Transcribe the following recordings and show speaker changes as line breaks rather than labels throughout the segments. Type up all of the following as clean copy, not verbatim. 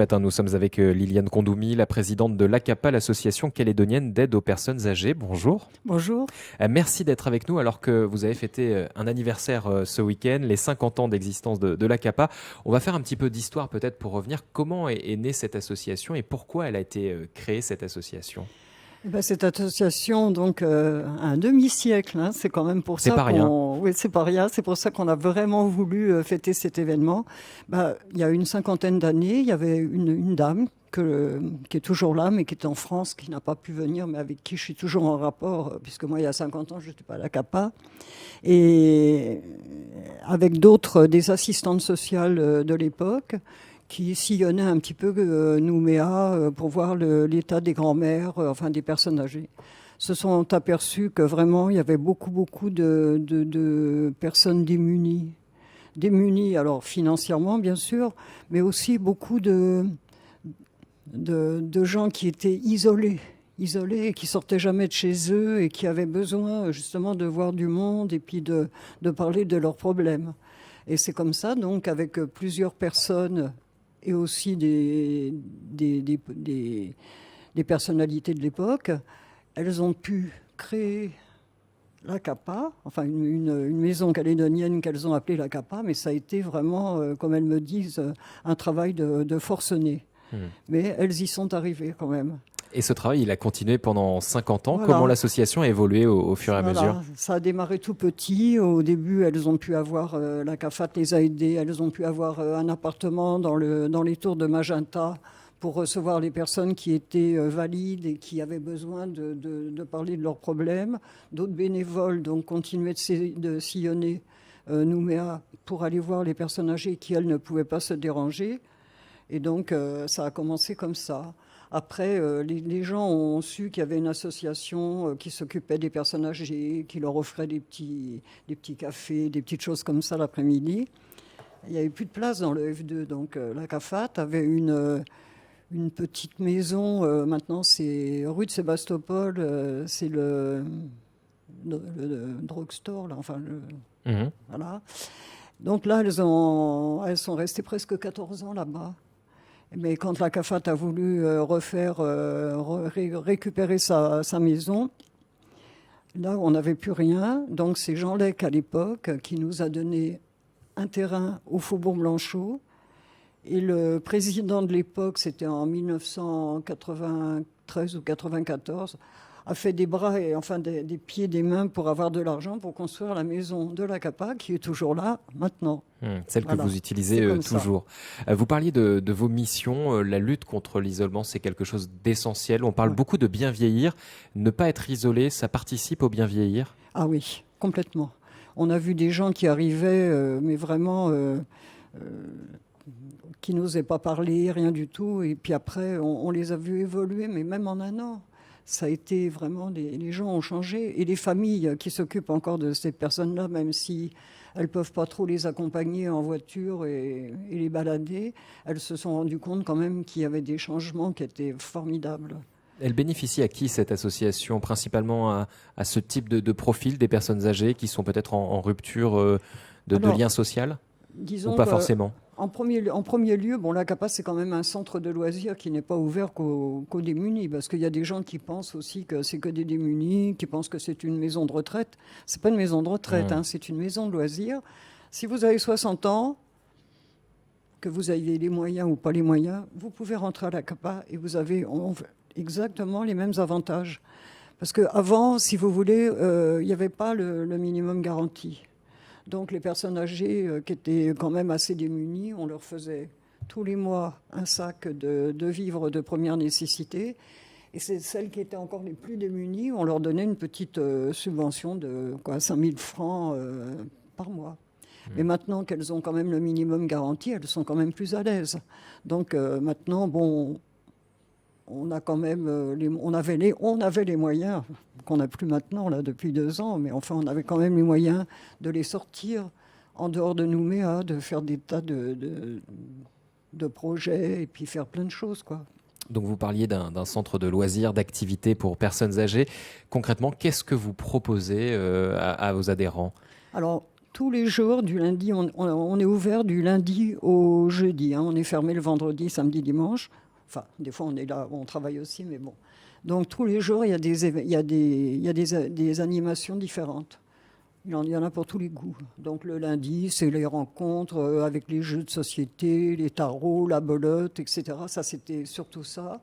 Matin, nous sommes avec Liliane Kondoumi, la présidente de l'ACAPA, l'association calédonienne d'aide aux personnes âgées. Bonjour.
Bonjour.
Merci d'être avec nous alors que vous avez fêté un anniversaire ce week-end, les 50 ans d'existence de l'ACAPA. On va faire un petit peu d'histoire peut-être pour revenir. Comment est née cette association et pourquoi elle a été créée, cette association?
Eh ben, cette association, donc, a un demi-siècle, hein, c'est quand même pour
C'est
ça
pas rien.
oui, c'est pas rien. C'est pour ça qu'on a vraiment voulu fêter cet événement. Il y a une cinquantaine d'années, il y avait une dame qui est toujours là, mais qui est en France, qui n'a pas pu venir, mais avec qui je suis toujours en rapport, puisque moi, il y a 50 ans, je n'étais pas à la CAPA. Et avec d'autres, des assistantes sociales de l'époque, qui sillonnaient un petit peu Nouméa pour voir l'état des grands-mères, enfin des personnes âgées. Se sont aperçus que vraiment, il y avait beaucoup de personnes démunies. Démunies, alors financièrement, bien sûr, mais aussi beaucoup de gens qui étaient isolés et qui sortaient jamais de chez eux et qui avaient besoin justement de voir du monde et puis de parler de leurs problèmes. Et c'est comme ça, donc, avec plusieurs personnes et aussi des personnalités de l'époque, elles ont pu créer la CAPA, enfin une maison calédonienne qu'elles ont appelée la CAPA, mais ça a été vraiment, comme elles me disent, un travail de forcené. Mais elles y sont arrivées quand même.
Et ce travail, il a continué pendant 50 ans. Comment
Voilà.
l'association a évolué au fur et à mesure?
Voilà, ça a démarré tout petit. Au début, elles ont pu avoir, la CAFAT les a aidées, elles ont pu avoir un appartement dans les tours de Magenta pour recevoir les personnes qui étaient valides et qui avaient besoin de parler de leurs problèmes. D'autres bénévoles donc continuaient de sillonner Nouméa pour aller voir les personnes âgées qui, elles, ne pouvaient pas se déranger. Et donc, ça a commencé comme ça. Après, les gens ont su qu'il y avait une association qui s'occupait des personnes âgées, qui leur offrait des petits cafés, des petites choses comme ça l'après-midi. Il n'y avait plus de place dans le F2. Donc, la CAFAT avait une petite maison. Maintenant, c'est rue de Sébastopol. C'est le drugstore, là, enfin, voilà. Donc là, elles sont restées presque 14 ans là-bas. Mais quand la CAFAT a voulu récupérer sa maison, là, on n'avait plus rien. Donc, c'est Jean Lec, à l'époque, qui nous a donné un terrain au Faubourg Blanchot. Et le président de l'époque, c'était en 1993 ou 94, a fait des bras et enfin des pieds, des mains pour avoir de l'argent pour construire la maison de la CAPA, qui est toujours là maintenant.
Celle que
Voilà.
vous utilisez toujours. Vous parliez de vos missions. La lutte contre l'isolement, c'est quelque chose d'essentiel. On parle beaucoup de bien vieillir. Ne pas être isolé, ça participe au bien vieillir?
Ah oui, complètement. On a vu des gens qui arrivaient, mais vraiment, qui n'osaient pas parler, rien du tout. Et puis après, on les a vus évoluer, mais même en un an. Ça a été vraiment, les gens ont changé. Et les familles qui s'occupent encore de ces personnes-là, même si elles ne peuvent pas trop les accompagner en voiture et les balader, elles se sont rendues compte quand même qu'il y avait des changements qui étaient formidables.
Elle bénéficie à qui, cette association? Principalement à ce type de profil des personnes âgées qui sont peut-être en rupture de lien social? Ou
Disons
pas forcément?
en premier lieu, bon, la CAPA, c'est quand même un centre de loisirs qui n'est pas ouvert qu'aux démunis, parce qu'il y a des gens qui pensent aussi que c'est que des démunis, qui pensent que c'est une maison de retraite. C'est pas une maison de retraite, hein, c'est une maison de loisirs. Si vous avez 60 ans, que vous avez les moyens ou pas les moyens, vous pouvez rentrer à la CAPA et vous avez exactement les mêmes avantages. Parce qu'avant, si vous voulez, il n'y avait pas le minimum garanti. Donc les personnes âgées qui étaient quand même assez démunies, on leur faisait tous les mois un sac de vivres de première nécessité. Et c'est celles qui étaient encore les plus démunies, on leur donnait une petite subvention de 5 000 francs par mois. Mais maintenant qu'elles ont quand même le minimum garanti, elles sont quand même plus à l'aise. Donc maintenant, bon, on a quand même on avait les moyens qu'on n'a plus maintenant là depuis 2 ans, mais enfin on avait quand même les moyens de les sortir en dehors de Nouméa, de faire des tas de projets et puis faire plein de choses, quoi.
Donc vous parliez d'un centre de loisirs, d'activités pour personnes âgées. Concrètement, qu'est-ce que vous proposez à vos adhérents?
Alors tous les jours, du lundi, on est ouvert du lundi au jeudi. Hein. On est fermé le vendredi, samedi, dimanche. Enfin, des fois, on est là, on travaille aussi, mais bon. Donc, tous les jours, il y a des animations différentes. Il y en a pour tous les goûts. Donc, le lundi, c'est les rencontres avec les jeux de société, les tarots, la belote, etc. Ça, c'était surtout ça.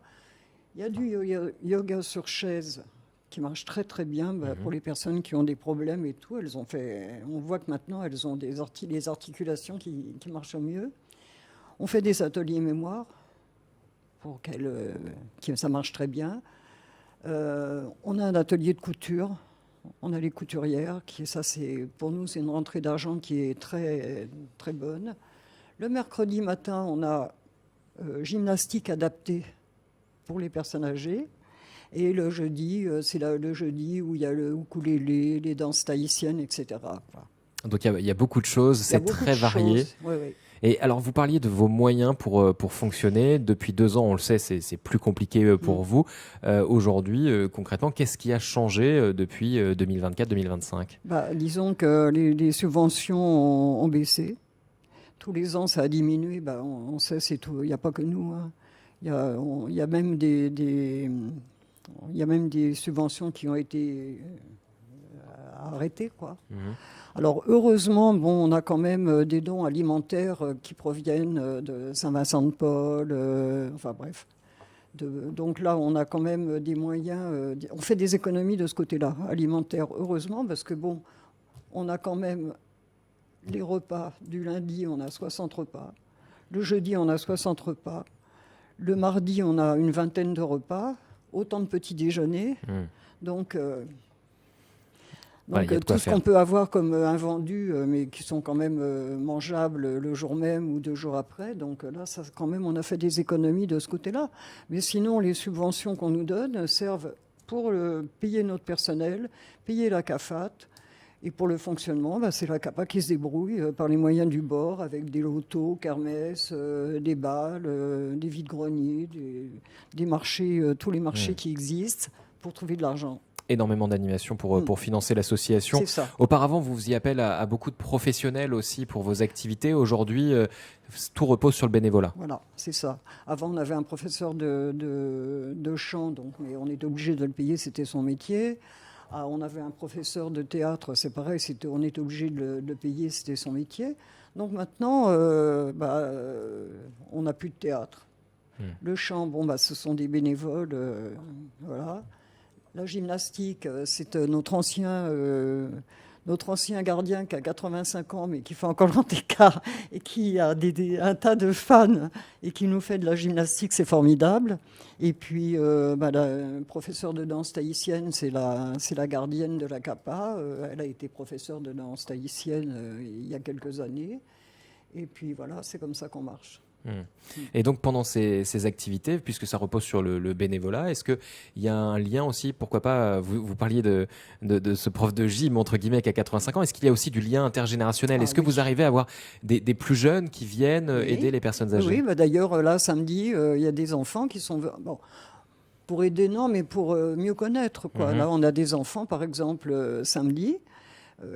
Il y a du yoga sur chaise qui marche très très bien pour les personnes qui ont des problèmes et tout. On voit que maintenant elles ont les articulations qui marchent mieux. On fait des ateliers mémoire pour ça marche très bien. On a un atelier de couture. On a les couturières pour nous c'est une rentrée d'argent qui est très très bonne. Le mercredi matin, on a gymnastique adaptée pour les personnes âgées. Et le jeudi, c'est le jeudi où il y a le ukulélé, les danses tahitiennes, etc.
Donc il y a beaucoup de choses, c'est très varié.
Oui, oui.
Et alors vous parliez de vos moyens pour fonctionner. Depuis 2 ans, on le sait, c'est plus compliqué pour vous. Aujourd'hui, concrètement, qu'est-ce qui a changé depuis 2024-2025 ?
Disons que les subventions ont baissé. Tous les ans, ça a diminué. On sait, c'est tout. Il n'y a pas que nous. Hein. Il y a même des subventions qui ont été arrêtées, quoi. Alors, heureusement, on a quand même des dons alimentaires qui proviennent de Saint-Vincent-de-Paul, enfin bref. Donc là, on a quand même des moyens. On fait des économies de ce côté-là, alimentaires, heureusement, parce que on a quand même les repas du lundi, on a 60 repas. Le jeudi, on a 60 repas. Le mardi, on a une vingtaine de repas, autant de petits déjeuners. Donc tout ce qu'on peut avoir comme invendus, mais qui sont quand même mangeables le jour même ou 2 jours après. Donc là, ça, quand même, on a fait des économies de ce côté-là. Mais sinon, les subventions qu'on nous donne servent pour payer notre personnel, payer la CAFAT. Et pour le fonctionnement, c'est la CAPA qui se débrouille par les moyens du bord, avec des lotos, kermesses, des balles, des vides-greniers, des marchés, tous les marchés qui existent pour trouver de l'argent.
Énormément d'animations pour financer l'association.
C'est ça.
Auparavant, vous faisiez appel à beaucoup de professionnels aussi pour vos activités. Aujourd'hui, tout repose sur le bénévolat.
Voilà, c'est ça. Avant, on avait un professeur de chant, mais on était obligé de le payer, c'était son métier. On avait un professeur de théâtre, c'est pareil, on était obligé de le payer, c'était son métier. Donc maintenant, on n'a plus de théâtre. Le chant, ce sont des bénévoles, voilà. La gymnastique, c'est notre ancien gardien qui a 85 ans, mais qui fait encore grand écart et qui a un tas de fans et qui nous fait de la gymnastique, c'est formidable. Et puis, la professeure de danse tahitienne, c'est la gardienne de la CAPA. Elle a été professeure de danse tahitienne il y a quelques années. Et puis voilà, c'est comme ça qu'on marche.
Et donc pendant ces activités, puisque ça repose sur le bénévolat, est-ce qu'il y a un lien aussi, pourquoi pas, vous parliez de ce prof de gym, entre guillemets, qui a 85 ans, est-ce qu'il y a aussi du lien intergénérationnel ? Est-ce que vous arrivez à avoir des plus jeunes qui viennent aider les personnes âgées ?
Oui, d'ailleurs, là, samedi, il y a des enfants qui sont... pour aider, non, mais pour mieux connaître, quoi. Là, on a des enfants, par exemple, samedi.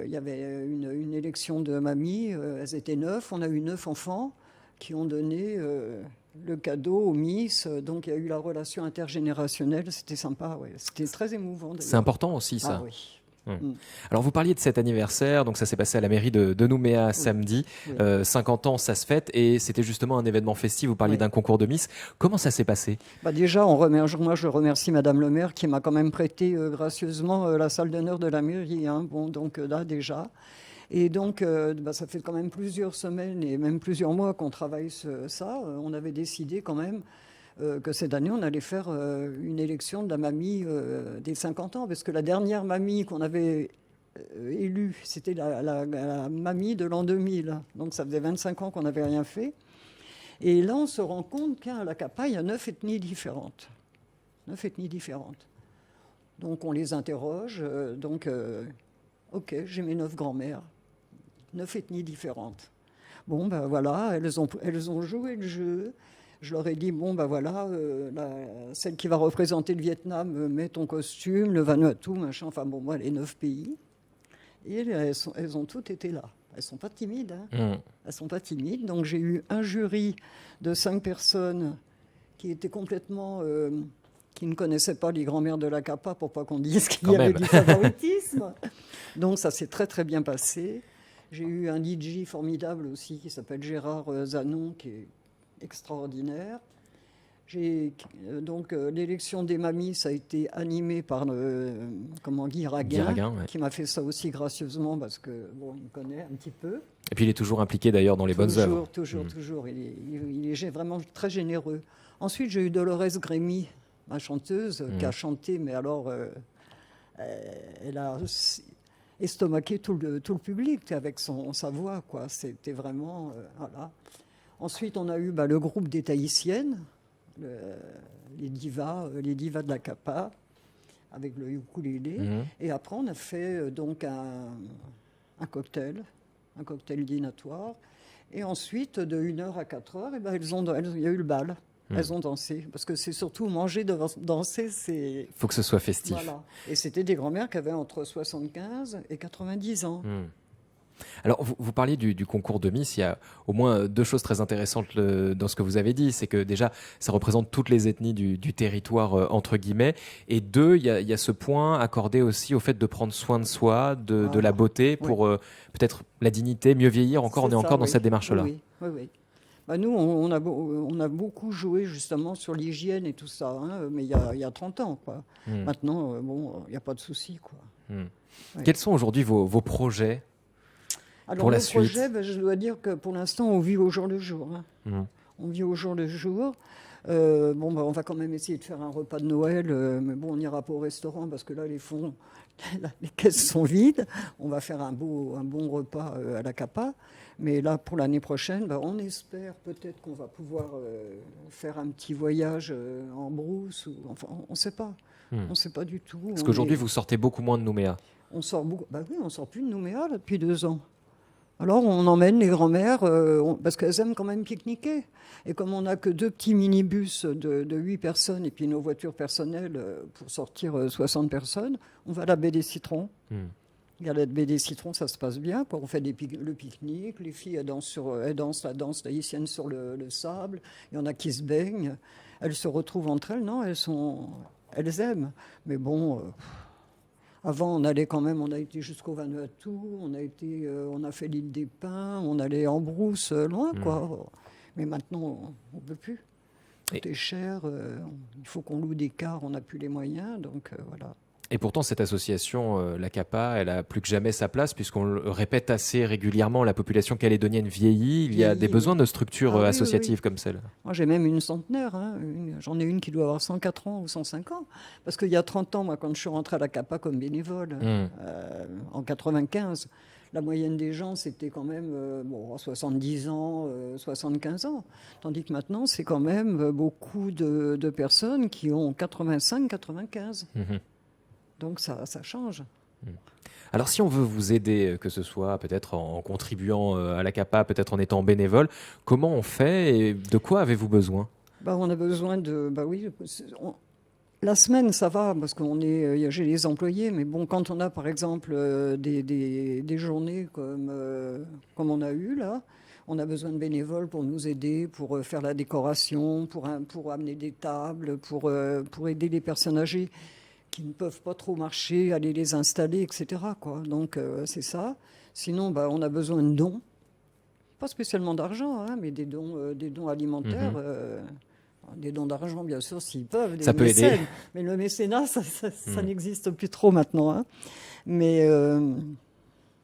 Il y avait une élection de mamie, elles étaient 9, on a eu 9 enfants qui ont donné le cadeau aux Miss. Donc, il y a eu la relation intergénérationnelle. C'était sympa, ouais. C'était très émouvant. D'ailleurs.
C'est important aussi, ça.
Ah oui.
Alors, vous parliez de cet anniversaire. Donc, ça s'est passé à la mairie de Nouméa samedi. 50 ans, ça se fête. Et c'était justement un événement festif. Vous parliez d'un concours de Miss. Comment ça s'est passé ?
Déjà, moi, je remercie Madame le maire qui m'a quand même prêté gracieusement la salle d'honneur de la mairie. Hein. Donc, là, déjà... Et donc, ça fait quand même plusieurs semaines et même plusieurs mois qu'on travaille ça. On avait décidé quand même que cette année, on allait faire une élection de la mamie des 50 ans. Parce que la dernière mamie qu'on avait élue, c'était la mamie de l'an 2000. Donc, ça faisait 25 ans qu'on n'avait rien fait. Et là, on se rend compte qu'à la CAPA, il y a 9 ethnies différentes. 9 ethnies différentes. Donc, on les interroge. OK, j'ai mes 9 grands-mères. 9 ethnies différentes. Voilà, elles ont joué le jeu. Je leur ai dit, celle qui va représenter le Vietnam, met ton costume, le Vanuatu, machin, les 9 pays. Et elles ont toutes été là. elles ne sont pas timides. Hein.
Mmh.
Elles sont pas timides. Donc j'ai eu un jury de 5 personnes qui étaient complètement... qui ne connaissaient pas les grands-mères de la CAPA pour pas qu'on dise qu'il y avait du favoritisme. Donc ça s'est très très bien passé. J'ai eu un DJ formidable aussi qui s'appelle Gérard Zanon, qui est extraordinaire. Donc l'élection des mamies, ça a été animé par Guy Raguin,
ouais.
qui m'a fait ça aussi gracieusement parce que bon, il me connaît un petit peu.
Et puis il est toujours impliqué d'ailleurs dans les bonnes œuvres.
Toujours. Il est vraiment très généreux. Ensuite, j'ai eu Dolores Grémy, ma chanteuse, qui a chanté, mais alors elle a estomaqué tout le public avec sa voix, quoi. C'était vraiment voilà. Ensuite, on a eu le groupe des Tahitiennes. Les divas de la CAPA avec le ukulélé. Et après on a fait donc un cocktail dînatoire, et ensuite de 1h à 4h il y a eu le bal. Elles ont dansé, parce que c'est surtout manger, danser, c'est...
Il faut que ce soit festif.
Voilà. Et c'était des grand-mères qui avaient entre 75 et 90 ans.
Alors, vous parliez du concours de Miss. Il y a au moins deux choses très intéressantes dans ce que vous avez dit. C'est que déjà, ça représente toutes les ethnies du territoire, entre guillemets. Et deux, il y a ce point accordé aussi au fait de prendre soin de soi, de la beauté, pour peut-être la dignité, mieux vieillir. On est encore dans cette démarche-là.
Oui. Nous, on a beaucoup joué justement sur l'hygiène et tout ça, hein, mais il y a 30 ans, quoi. Maintenant, il n'y a pas de souci, quoi.
Quels sont aujourd'hui vos projets?
Alors, le projet, je dois dire que pour l'instant, on vit au jour le jour. Hein. On vit au jour le jour. On va quand même essayer de faire un repas de Noël, mais bon, on n'ira pas au restaurant parce que là, les caisses sont vides. On va faire un bon repas à la CAPA. Mais là, pour l'année prochaine, on espère peut-être qu'on va pouvoir faire un petit voyage en brousse. Enfin, on ne sait pas. On ne sait pas du tout.
Parce qu'aujourd'hui, vous sortez beaucoup moins de Nouméa.
On sort beaucoup. On sort plus de Nouméa là, depuis 2 ans. Alors, on emmène les grand-mères, parce qu'elles aiment quand même pique-niquer. Et comme on n'a que 2 petits minibus de 8 personnes, et puis nos voitures personnelles pour sortir 60 personnes, on va à la baie des Citrons. Il y a la baie des Citrons, ça se passe bien. On fait le pique-nique, les filles, elles dansent la danse tahitienne sur le sable. Il y en a qui se baignent. Elles se retrouvent entre elles. Non, elles aiment. Mais bon... Avant, on a été jusqu'au Vanuatu, on a fait l'île des Pins, on allait en brousse, loin, quoi. Mais maintenant, on ne peut plus. Tout est cher, il faut qu'on loue des cars, on n'a plus les moyens, donc voilà.
Et pourtant, cette association, la CAPA, elle a plus que jamais sa place, puisqu'on le répète assez régulièrement, la population calédonienne vieillit, il y a des besoins de structures associatives comme celle.
Moi, j'ai même une centenaire, hein. J'en ai une qui doit avoir 104 ans ou 105 ans. Parce qu'il y a 30 ans, moi, quand je suis rentrée à la CAPA comme bénévole, en 95, la moyenne des gens, c'était quand même 70 ans, 75 ans. Tandis que maintenant, c'est quand même beaucoup de personnes qui ont 85, 95. Donc ça change.
Alors si on veut vous aider, que ce soit peut-être en contribuant à la CAPA, peut-être en étant bénévole, comment on fait et de quoi avez-vous besoin?
On a besoin de... la semaine, ça va, parce j'ai les employés, mais bon, quand on a par exemple des journées comme on a eu là, on a besoin de bénévoles pour nous aider, pour faire la décoration, pour amener des tables, pour aider les personnes âgées qui ne peuvent pas trop marcher, aller les installer, etc., quoi. Donc, c'est ça. Sinon, on a besoin de dons. Pas spécialement d'argent, hein, mais des dons alimentaires. Des dons d'argent, bien sûr, s'ils peuvent.
Ça peut aider.
Mais le mécénat, ça n'existe plus trop maintenant. Hein. Mais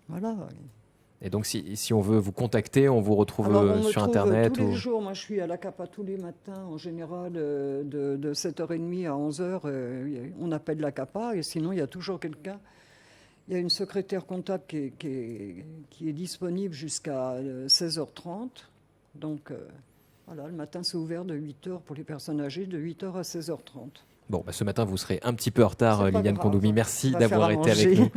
voilà.
Et donc, si on veut vous contacter, on vous retrouve sur Internet
tous les jours. Moi, je suis à la CAPA tous les matins, en général, de 7h30 à 11h. On appelle la CAPA, et sinon, il y a toujours quelqu'un. Il y a une secrétaire comptable qui est disponible jusqu'à 16h30. Donc, voilà, le matin, c'est ouvert de 8h pour les personnes âgées, de 8h à 16h30.
Bon, ce matin, vous serez un petit peu en retard, Liliane Kondoumi. Merci d'avoir été avec nous.